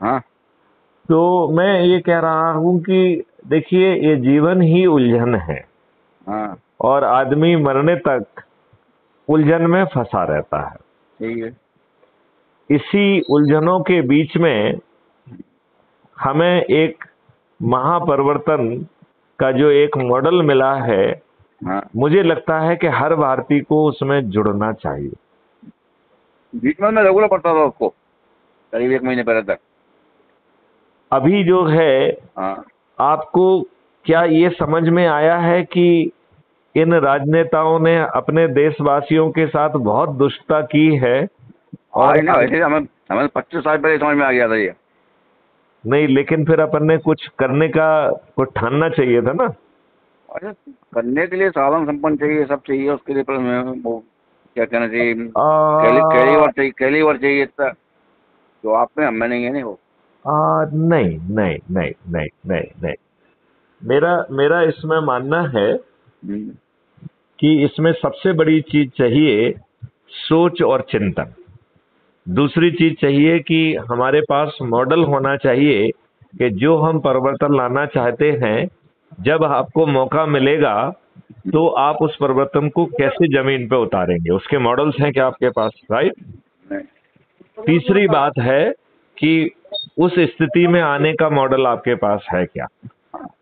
हाँ तो मैं ये कह रहा हूं कि देखिए, ये जीवन ही उलझन है हाँ। और आदमी मरने तक उलझन में फंसा रहता है। ठीक है। इसी उलझनों के बीच में हमें एक महापरिवर्तन का जो एक मॉडल मिला है, हाँ। मुझे लगता है कि हर भारतीय को उसमें जुड़ना चाहिए। बीच में मैं रेगुलर पढ़ता था उसको, करीब 1 महीने पहले तक। अभी जो है, हाँ। आपको क्या ये समझ में आया है कि इन राजनेताओं ने अपने देशवासियों के साथ बहुत दुष्टता की है? आज और ना, वैसे हमें हमें 25 साल पहले समझ में आ गया था ये। नहीं, लेकिन फिर अपन ने कुछ करने का कुछ ठानना चाहिए था ना। अरे, करने के लिए साधन संपन्न चाहिए, सब चाहिए उसके लिए, पर वो क्या कहना चाहिए, आ, कैलीवर चाहिए, कैलीवर चाहिए इतना, जो आप में हमें नहीं है नहीं वो। नहीं नहीं नहीं नहीं नहीं नहीं, मेरा मेरा इसमें मानना है हम्म। कि इसमें सबसे बड़ी चीज चाहिए सोच और चिंतन। दूसरी चीज चाहिए कि हमारे पास मॉडल होना चाहिए कि जो हम परिवर्तन लाना चाहते हैं, जब आपको मौका मिलेगा तो आप उस परिवर्तन को कैसे जमीन पे उतारेंगे, उसके मॉडल्स हैं क्या आपके पास, राइट? नहीं। तीसरी बात है कि उस स्थिति में आने का मॉडल आपके पास है क्या?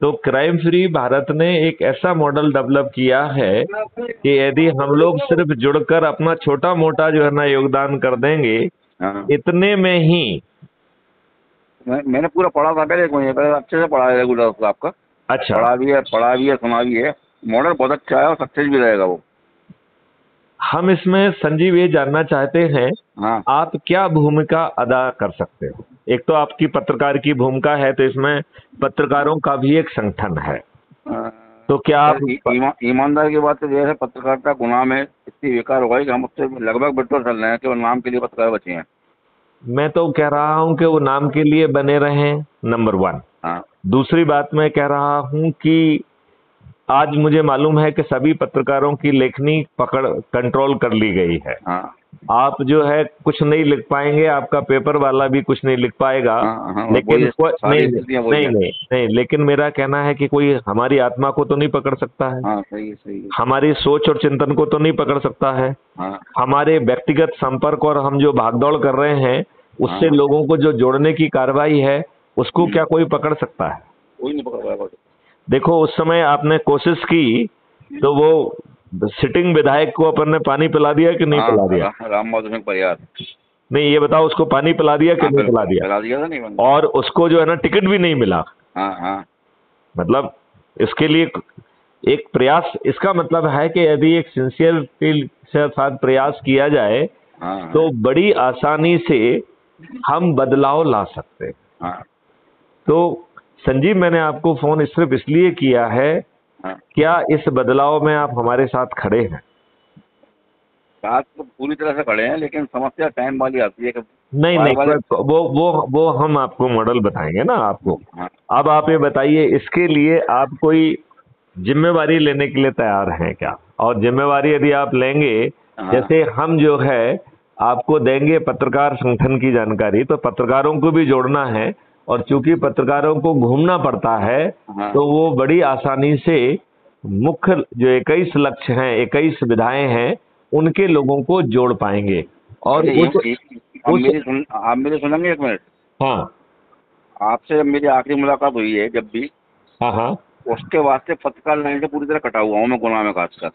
तो क्राइम फ्री भारत ने एक ऐसा मॉडल डेवलप किया है कि यदि हम लोग सिर्फ जुड़कर अपना छोटा मोटा जो है ना योगदान कर देंगे, हाँ, इतने में ही। मैंने पूरा पढ़ा था पहले 1 महीने पहले, अच्छे से पढ़ा है रेगुलर उसको आपका। अच्छा, पढ़ा भी है सुना भी है। मॉडल बहुत अच्छा है और सक्सेस भी रहेगा वो। हम इसमें संजीव ये जानना चाहते हैं, हाँ। आप क्या भूमिका अदा कर सकते हो? एक तो आपकी पत्रकार की भूमिका है, तो इसमें पत्रकारों का भी एक संगठन है, अ, तो क्या आप सर, ईमानदार की बात तो यह है, पत्रकारिता गुनाह में इतनी बेकार हो गई कि हम उससे लगभग बिल्कुल चल रहे हैं, केवल नाम के लिए पत्रकार बचे हैं। मैं तो कह रहा हूं कि वो नाम के लिए बने रहें, नंबर वन। हाँ। दूसरी बात मैं कह रहा हूं कि आज मुझे मालूम है कि सभी पत्रकारों की लेखनी पकड़ कंट्रोल कर ली गई है। हाँ। आप जो है कुछ नहीं लिख पाएंगे, आपका पेपर वाला भी कुछ नहीं लिख पाएगा। हाँ। हाँ, लेकिन वही कोई नहीं सारी नहीं स्थितियाँ वही नहीं हैं। नहीं नहीं, लेकिन मेरा कहना है कि कोई हमारी आत्मा को तो नहीं पकड़ सकता है, हाँ, सही है, सही है। हमारी सोच और चिंतन को तो नहीं पकड़ सकता है, हाँ। हमारे व्यक्तिगत संपर्क और हम जो भागदौड़ कर रहे हैं उससे हाँ। लोगों को जो जोड़ने की कार्रवाई है, उसको हम्म, क्या कोई पकड़ सकता है? कोई नहीं पकड़ पाएगा। देखो, उस समय आपने कोशिश की तो वो सिटिंग विधायक को अपन ने पानी पिला दिया कि नहीं हाँ, पिला दिया? राम बहादुर सिंह परिहार। नहीं, ये बताओ, उसको पानी पिला दिया कि हाँ, नहीं पिला बिल्कुल दिया? पिला दिया था, नहीं बंद। और उसको जो है ना टिकट भी नहीं मिला। हाँ। हाँ। मतलब इसके लिए एक प्रयास, इसका मतलब है कि यदि एक सिंसियरिटी से साथ प्रयास किया जाए हाँ। हाँ। तो बड़ी आसानी से हम बदलाव ला सकते हैं। हाँ। तो संजीव, मैंने आपको फोन सिर्फ इसलिए किया है, हाँ, क्या इस बदलाव में आप हमारे साथ खड़े हैं? बात तो पूरी तरह से खड़े हैं, लेकिन समस्या टाइम वाली आती है कि नहीं बार नहीं, बार। वो हम आपको मॉडल बताएंगे ना आपको। हाँ। अब आप ये बताइए, इसके लिए आप कोई जिम्मेवारी लेने के लिए तैयार हैं क्या? और जिम्मेवारी यदि आप लेंगे, हाँ। जैसे हम जो है आपको देंगे पत्रकार संगठन की जानकारी, तो पत्रकारों को भी जोड़ना है, और चूंकि पत्रकारों को घूमना पड़ता है, हाँ। तो वो बड़ी आसानी से मुख्य जो 21 लक्ष्य हैं, 21 विधाएं हैं, उनके लोगों को जोड़ पाएंगे। और अच्छा, अब उस आप मेरी सुनेंगे 1 मिनट। हाँ आपसे जब मेरी आखिरी मुलाकात हुई है, जब भी, हाँ हाँ, उसके वास्ते पत्रकार लाइन से पूरी तरह कटा हुआ हूँ मैं, गुनाह में खासकर।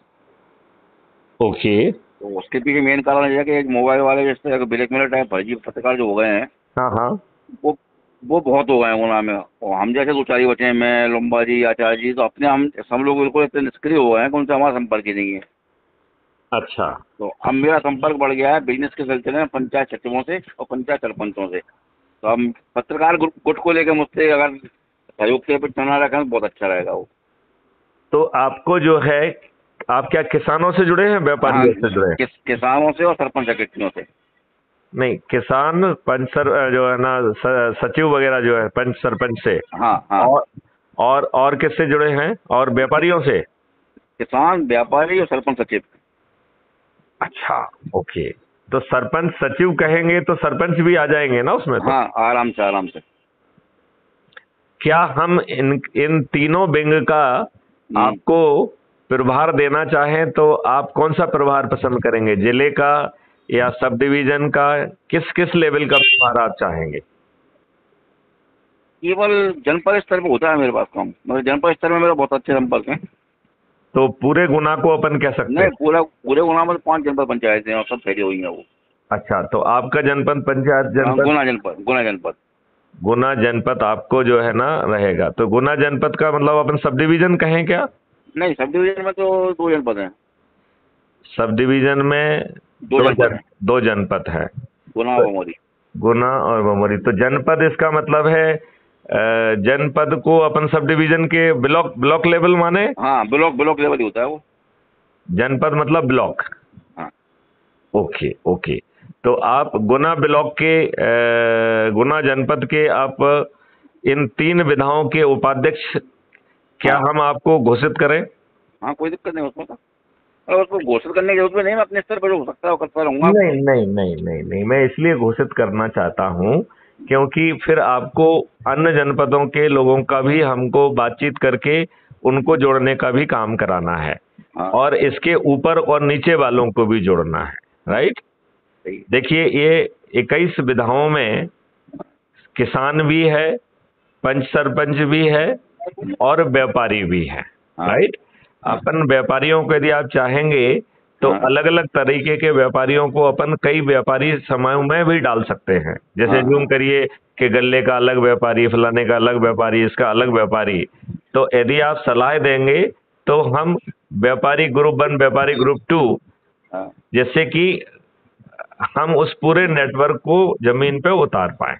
ओके, तो उसके पीछे मेन कारण यह है कि एक मोबाइल वाले जैसे ब्लैकमेलर टाइप फर्जी पत्रकार जो हो गए हैं, हाँ हाँ, वो वो बहुत हो गए हैं गुनाह में। और हम जैसे दो चार ही बचे हैं, मैं, लंबा जी, आचार्य जी, तो अपने हम सब लोग बिल्कुल इतने निष्क्रिय हो गए हैं कि उनसे हमारा संपर्क ही नहीं है। अच्छा, तो अब मेरा संपर्क बढ़ गया है बिजनेस के सिलसिले में पंचायत सचिवों से और पंचायत सरपंचों से। तो हम पत्रकार गुट को लेकर मुझसे अगर सहयोग से चलना रखें तो बहुत अच्छा रहेगा वो। तो आपको जो है, आप क्या किसानों से जुड़े हैं, हाँ, व्यापारियों से जुड़े हैं? किसानों से और सरपंच सेक्रेटरियों से। नहीं, किसान पंच सर जो है ना, सचिव वगैरह जो है पंच सरपंच से। हाँ। हाँ। और और किससे जुड़े हैं, और व्यापारियों से? किसान, व्यापारी और सरपंच सचिव। अच्छा, ओके। तो सरपंच सचिव कहेंगे तो सरपंच भी आ जाएंगे ना उसमें तो? हाँ, आराम से आराम से। क्या हम इन तीनों विंग का आपको प्रभार देना चाहें तो आप कौन सा प्रभार पसंद करेंगे, जिले का या सब डिवीजन का? किस किस लेवल का प्रभार आप चाहेंगे? केवल जनपद स्तर पे होता है मेरे पास काम, मतलब जनपद स्तर में मेरा बहुत अच्छे संपर्क है। तो पूरे गुना को अपन कह सकते नहीं, हैं? पूरे गुना में 5 जनपद पंचायतें हैं और सब फैली हुई हैं वो। अच्छा, तो आपका जनपद पंचायत जनपद गुना जनपद आपको जो है ना रहेगा। तो गुना जनपद का मतलब अपन सब डिवीजन कहें क्या? नहीं, सब डिवीजन में तो 2 जनपद हैं। सब डिवीजन में 2 जनपद हैं, दो जनपद है, गुना और बमोरी। गुना और बमोरी। तो जनपद इसका मतलब है जनपद को अपन सब डिवीजन के ब्लॉक लेवल माने? हाँ, ब्लॉक लेवल ही होता है वो। जनपद मतलब ब्लॉक। हाँ। Okay okay. तो आप गुना ब्लॉक के गुना जनपद के आप इन 3 विधाओं के उपाध्यक्ष क्या हम आपको घोषित करें? हाँ, कोई दिक्कत नहीं उसमें तो। और उसको घोषित करने की जरूरत नहीं, मैं अपने स्तर पर जो हो सकता है वो करता रहूंगा। नहीं नहीं नहीं नहीं नहीं, मैं इसलिए घोषित करना चाहता हूँ क्योंकि फिर आपको अन्य जनपदों के लोगों का भी हमको बातचीत करके उनको जोड़ने का भी काम कराना है। हाँ। और इसके ऊपर और नीचे वालों को भी जोड़ना है, राइट? देखिए, ये 21 विधाओं में किसान भी है, पंच सरपंच भी है और व्यापारी भी है, राइट? अपन व्यापारियों को यदि आप चाहेंगे तो अलग अलग तरीके के व्यापारियों को अपन कई व्यापारी समूह में भी डाल सकते हैं। जैसे यूं करिए कि गल्ले का अलग व्यापारी, फलाने का अलग व्यापारी, इसका अलग व्यापारी। तो यदि आप सलाह देंगे तो हम व्यापारी ग्रुप 1, व्यापारी ग्रुप 2, जैसे कि हम उस पूरे नेटवर्क को जमीन पे उतार पाए।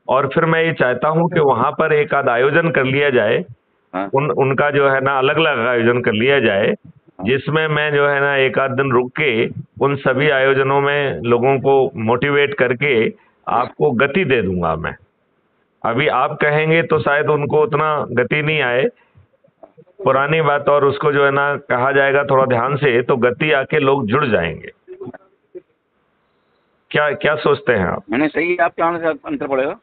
और फिर मैं ये चाहता हूं कि वहां पर एक आध आयोजन कर लिया जाए, उनका जो है ना अलग अलग आयोजन कर लिया जाए, जिसमें मैं जो है ना एक आध दिन रुक के उन सभी आयोजनों में लोगों को मोटिवेट करके आपको गति दे दूंगा मैं। अभी आप कहेंगे तो शायद उनको उतना गति नहीं आए, पुरानी बात, और उसको जो है ना कहा जाएगा थोड़ा ध्यान से तो गति आके लोग जुड़ जाएंगे। क्या क्या सोचते हैं आप? मैंने सही, आप क्या अंतर पड़ेगा?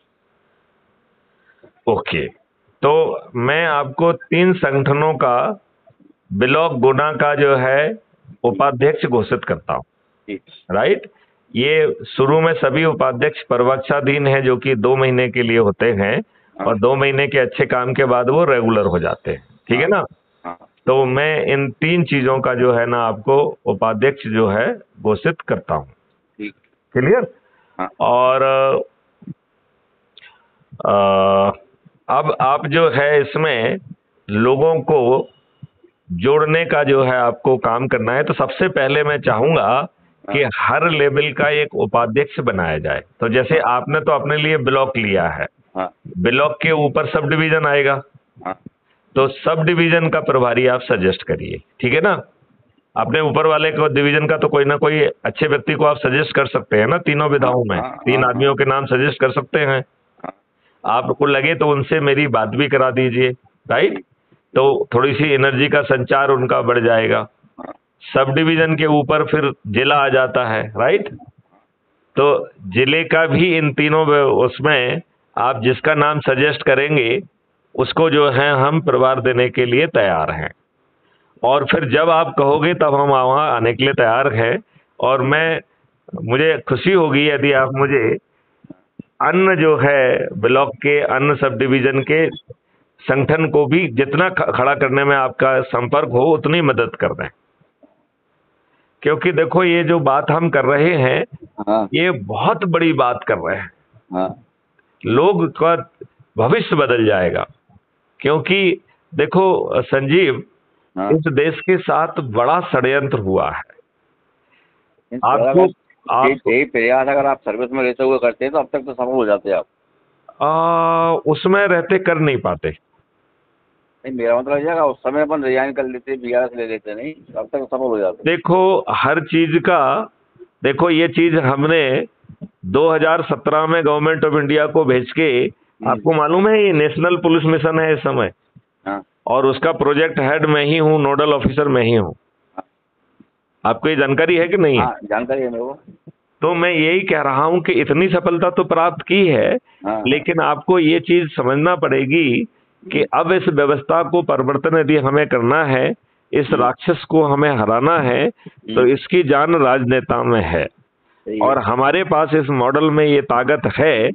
ओके, तो मैं आपको 3 संगठनों का ब्लॉक गुना का जो है उपाध्यक्ष घोषित करता हूँ, राइट? ये शुरू में सभी उपाध्यक्ष पर्यवेक्षाधीन है जो कि 2 महीने के लिए होते हैं और 2 महीने के अच्छे काम के बाद वो रेगुलर हो जाते हैं, ठीक है ना? तो मैं इन 3 चीजों का जो है ना आपको उपाध्यक्ष जो है घोषित करता हूँ, क्लियर? और अब आप जो है इसमें लोगों को जोड़ने का जो है आपको काम करना है। तो सबसे पहले मैं चाहूंगा कि हर लेवल का एक उपाध्यक्ष बनाया जाए। तो जैसे आपने तो अपने लिए ब्लॉक लिया है, ब्लॉक के ऊपर सब डिवीजन आएगा, तो सब डिवीजन का प्रभारी आप सजेस्ट करिए, ठीक है ना? अपने ऊपर वाले को डिवीजन का तो कोई ना कोई अच्छे व्यक्ति को आप सजेस्ट कर सकते हैं ना, तीनों विधाओं में 3 आदमियों के नाम सजेस्ट कर सकते हैं। आपको लगे तो उनसे मेरी बात भी करा दीजिए, राइट? तो थोड़ी सी एनर्जी का संचार उनका बढ़ जाएगा। सब डिवीजन के ऊपर फिर जिला आ जाता है, राइट? तो जिले का भी इन तीनों उसमें आप जिसका नाम सजेस्ट करेंगे उसको जो है हम प्रभार देने के लिए तैयार हैं। और फिर जब आप कहोगे तब हम वहाँ आने के लिए तैयार हैं। और मुझे खुशी होगी यदि आप मुझे अन्य जो है ब्लॉक के अन्य सब डिवीजन के संगठन को भी जितना खड़ा करने में आपका संपर्क हो उतनी मदद कर दें। क्योंकि देखो, ये जो बात हम कर रहे हैं ये बहुत बड़ी बात कर रहे हैं, लोग का भविष्य बदल जाएगा। क्योंकि देखो संजीव, इस देश के साथ बड़ा षड्यंत्र हुआ है। आपको यही प्रयास अगर आप सर्विस में रहते हुए करते हैं तो अब तक तो सफल हो जाते हैं आप। उसमें रहते कर नहीं पाते। नहीं, मेरा मतलब जाएगा उस समय अपन रिजाइन कर लेते, बीआरएस ले लेते, नहीं अब तक सफल हो जाते। देखो हर चीज का, देखो ये चीज हमने 2017 में गवर्नमेंट ऑफ इंडिया को भेज के, आपको मालूम है ये नेशनल पुलिस मिशन है इस समय, और उसका प्रोजेक्ट हेड मैं ही हूँ, नोडल ऑफिसर मैं ही हूँ। आपको ये जानकारी है कि नहीं है? जानकारी है मेरे को। तो मैं यही कह रहा हूं कि इतनी सफलता तो प्राप्त की है, हाँ, लेकिन आपको ये चीज समझना पड़ेगी कि अब इस व्यवस्था को परिवर्तन यदि हमें करना है, इस राक्षस को हमें हराना है, तो इसकी जान राजनेता में है। सही और हमारे पास इस मॉडल में ये ताकत है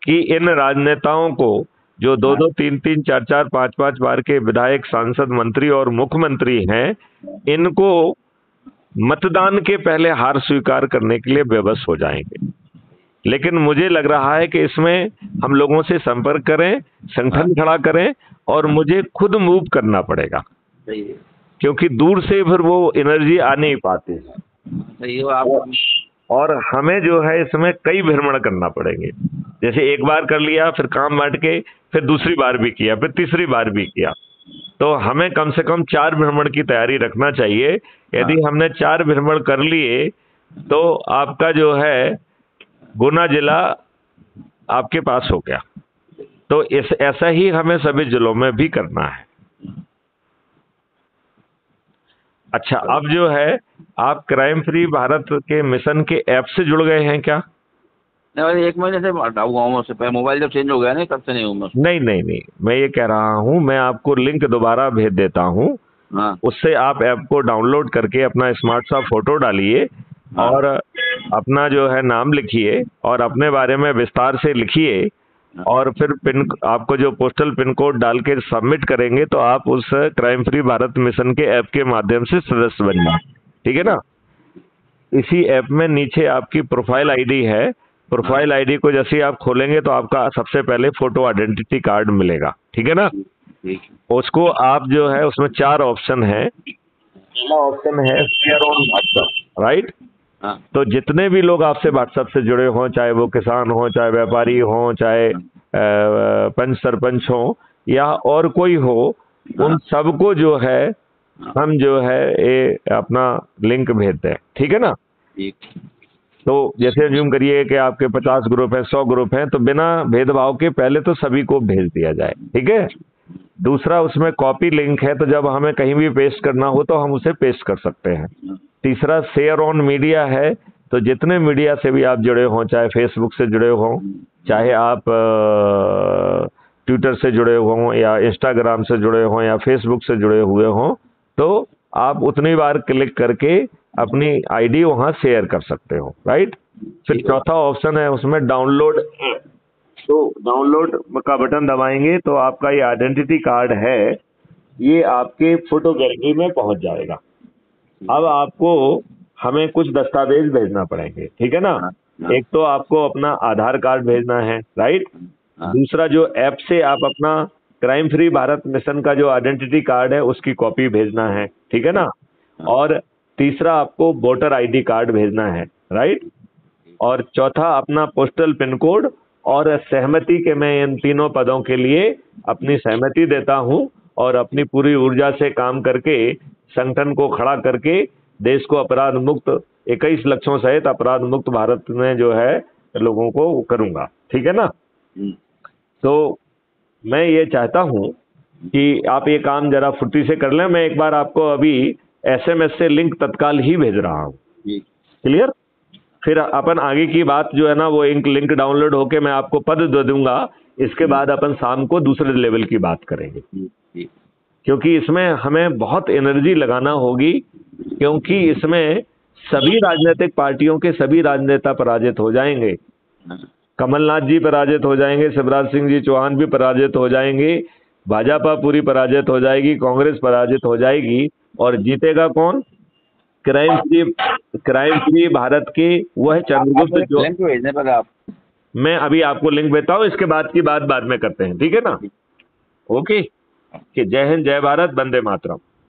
कि इन राजनेताओं को, जो 2-2, 3-3, 4-4, 5-5 बार के विधायक, सांसद, मंत्री और मुख्यमंत्री हैं, इनको मतदान के पहले हार स्वीकार करने के लिए बेबस हो जाएंगे। लेकिन मुझे लग रहा है कि इसमें हम लोगों से संपर्क करें, संगठन खड़ा करें, और मुझे खुद मूव करना पड़ेगा, सही है, क्योंकि दूर से फिर वो एनर्जी आ नहीं पाती है। सही है आप। और हमें जो है इसमें कई भ्रमण करना पड़ेंगे। जैसे एक बार कर लिया, फिर काम बांट के, फिर दूसरी बार भी किया, फिर तीसरी बार भी किया, तो हमें कम से कम 4 भ्रमण की तैयारी रखना चाहिए। यदि हमने 4 भ्रमण कर लिए तो आपका जो है गुना जिला आपके पास हो गया। तो ऐसा ही हमें सभी जिलों में भी करना है। अच्छा, अब जो है आप क्राइम फ्री भारत के मिशन के ऐप से जुड़ गए हैं क्या? नहीं, 1 महीने से हटा हुआ हूँ उससे पहले। मोबाइल जब चेंज हो गया ना, तब से नहीं हूँ मैं। नहीं नहीं नहीं, मैं ये कह रहा हूं, मैं आपको लिंक दोबारा भेज देता हूं। हाँ, उससे आप ऐप को डाउनलोड करके अपना स्मार्ट सा फोटो डालिए, और अपना जो है नाम लिखिए, और अपने बारे में विस्तार से लिखिए, और फिर आपको जो पोस्टल पिन कोड डाल के सबमिट करेंगे, तो आप उस क्राइम फ्री भारत मिशन के ऐप के माध्यम से सदस्य बन जाए। ठीक है ना? इसी ऐप में नीचे आपकी प्रोफाइल आईडी है। प्रोफाइल आईडी को जैसे ही आप खोलेंगे तो आपका सबसे पहले फोटो आइडेंटिटी कार्ड मिलेगा। ठीक है ना? उसको आप जो है, उसमें 4 ऑप्शन है। पहला ऑप्शन है शेयर ऑन व्हाट्सएप, राइट? तो जितने भी लोग आपसे व्हाट्सएप से जुड़े हों, चाहे वो किसान हो, चाहे व्यापारी हो, चाहे पंच सरपंच हो, या और कोई हो, उन सबको जो है हम जो है ये अपना लिंक भेजते हैं। ठीक है ना? तो जैसे अज्यूम करिए कि आपके 50 ग्रुप हैं, 100 ग्रुप हैं, तो बिना भेदभाव के पहले तो सभी को भेज दिया जाए। ठीक है? दूसरा, उसमें कॉपी लिंक है, तो जब हमें कहीं भी पेस्ट करना हो तो हम उसे पेस्ट कर सकते हैं। तीसरा, शेयर ऑन मीडिया है, तो जितने मीडिया से भी आप जुड़े हों, चाहे फेसबुक से जुड़े हों, चाहे आप ट्विटर से जुड़े हों, या इंस्टाग्राम से जुड़े हों, या फेसबुक से जुड़े हुए हों, तो आप उतनी बार क्लिक करके अपनी आईडी वहां शेयर कर सकते हो, राइट? फिर चौथा ऑप्शन है उसमें डाउनलोड ऐप। तो डाउनलोड का बटन दबाएंगे तो आपका ये आइडेंटिटी कार्ड है, ये आपके फोटो गैलरी में पहुंच जाएगा। अब आपको हमें कुछ दस्तावेज भेजना पड़ेंगे। ठीक है ना? एक तो आपको अपना आधार कार्ड भेजना है, राइट? दूसरा, जो ऐप से आप अपना क्राइम फ्री भारत मिशन का जो आइडेंटिटी कार्ड है उसकी कॉपी भेजना है। ठीक है ना? और तीसरा, आपको वोटर आईडी कार्ड भेजना है, राइट? और चौथा, अपना पोस्टल पिन कोड, और सहमति के मैं इन तीनों पदों के लिए अपनी सहमति देता हूं, और अपनी पूरी ऊर्जा से काम करके संगठन को खड़ा करके देश को अपराध मुक्त, 21 लक्षों सहित अपराध मुक्त भारत में जो है लोगों को करूंगा। ठीक है ना? तो मैं ये चाहता हूं कि आप ये काम जरा फुर्ती से कर लें। मैं एक बार आपको अभी SMS से लिंक तत्काल ही भेज रहा हूं। क्लियर? फिर अपन आगे की बात जो है ना, वो लिंक डाउनलोड होके मैं आपको पद दे दूंगा। इसके बाद अपन शाम को दूसरे लेवल की बात करेंगे, क्योंकि इसमें हमें बहुत एनर्जी लगाना होगी, क्योंकि इसमें सभी राजनीतिक पार्टियों के सभी राजनेता पराजित हो जाएंगे। कमलनाथ जी पराजित हो जाएंगे, शिवराज सिंह जी चौहान भी पराजित हो जाएंगे, भाजपा पूरी पराजित हो जाएगी, कांग्रेस पराजित हो जाएगी, और जीतेगा कौन? क्राइम फ्री भारत के वह चंद्रगुप्त जो भेजने पर आप, मैं अभी आपको लिंक भेजता हूँ। इसके बाद की बात बाद में करते हैं। ठीक है ना? ओके। जय हिंद, जय भारत, वंदे मातरम।